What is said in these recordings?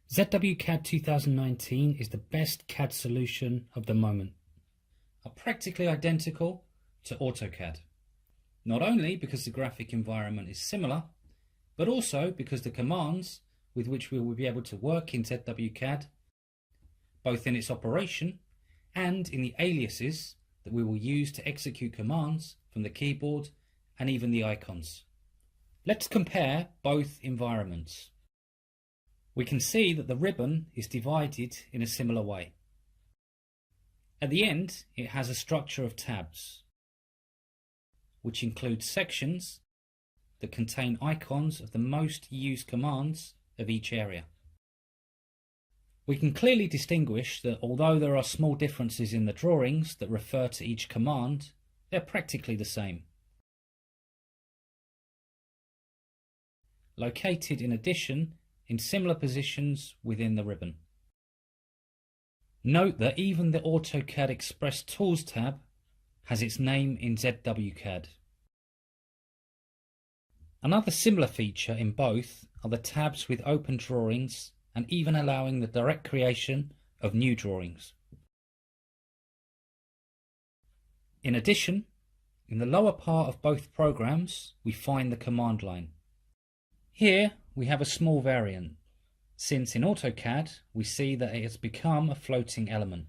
ZWCAD 2019 is the best CAD solution of the moment. Are practically identical to AutoCAD. Not only because the graphic environment is similar, but also because the commands with which we will be able to work in ZWCAD, both in its operation and in the aliases that we will use to execute commands from the keyboard and even the icons. Let's compare both environments. We can see that the ribbon is divided in a similar way. At the end, it has a structure of tabs, which includes sections that contain icons of the most used commands of each area. We can clearly distinguish that although there are small differences in the drawings that refer to each command, they're practically the same. Located in addition in similar positions within the ribbon. Note that even the AutoCAD Express Tools tab has its name in ZWCAD. Another similar feature in both are the tabs with open drawings and even allowing the direct creation of new drawings. In addition, in the lower part of both programs we find the command line. Here we have a small variant, since in AutoCAD we see that it has become a floating element,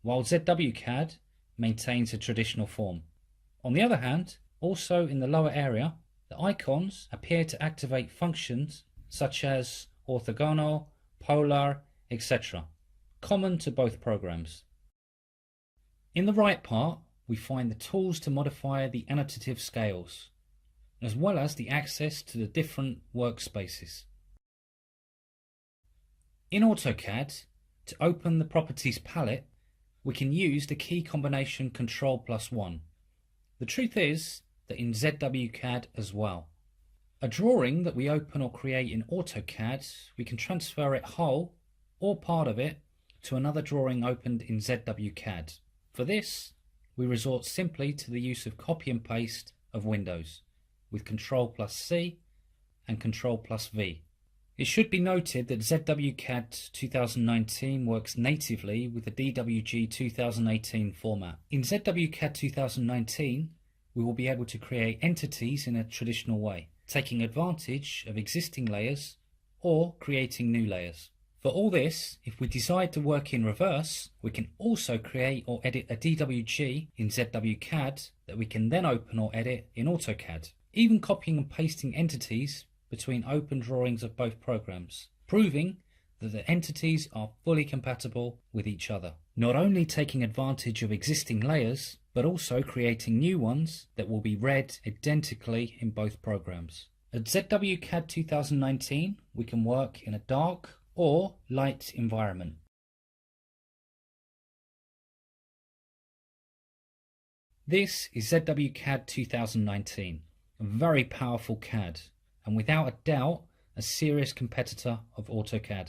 while ZWCAD maintains a traditional form. On the other hand, also in the lower area, the icons appear to activate functions such as orthogonal, polar, etc., common to both programs. In the right part, we find the tools to modify the annotative scales, as well as the access to the different workspaces. In AutoCAD, to open the Properties palette, we can use the key combination Ctrl+1. The truth is that in ZWCAD as well. A drawing that we open or create in AutoCAD, we can transfer it whole or part of it to another drawing opened in ZWCAD. For this, we resort simply to the use of copy and paste of windows with Ctrl+C and Ctrl+V. It should be noted that ZWCAD 2019 works natively with the DWG 2018 format. In ZWCAD 2019, we will be able to create entities in a traditional way, taking advantage of existing layers or creating new layers. For all this, if we decide to work in reverse, we can also create or edit a DWG in ZWCAD that we can then open or edit in AutoCAD, even copying and pasting entities between open drawings of both programs, proving that the entities are fully compatible with each other. Not only taking advantage of existing layers, but also creating new ones that will be read identically in both programs. At ZWCAD 2019, we can work in a dark or light environment. This is ZWCAD 2019, a very powerful CAD, and without a doubt, a serious competitor of AutoCAD.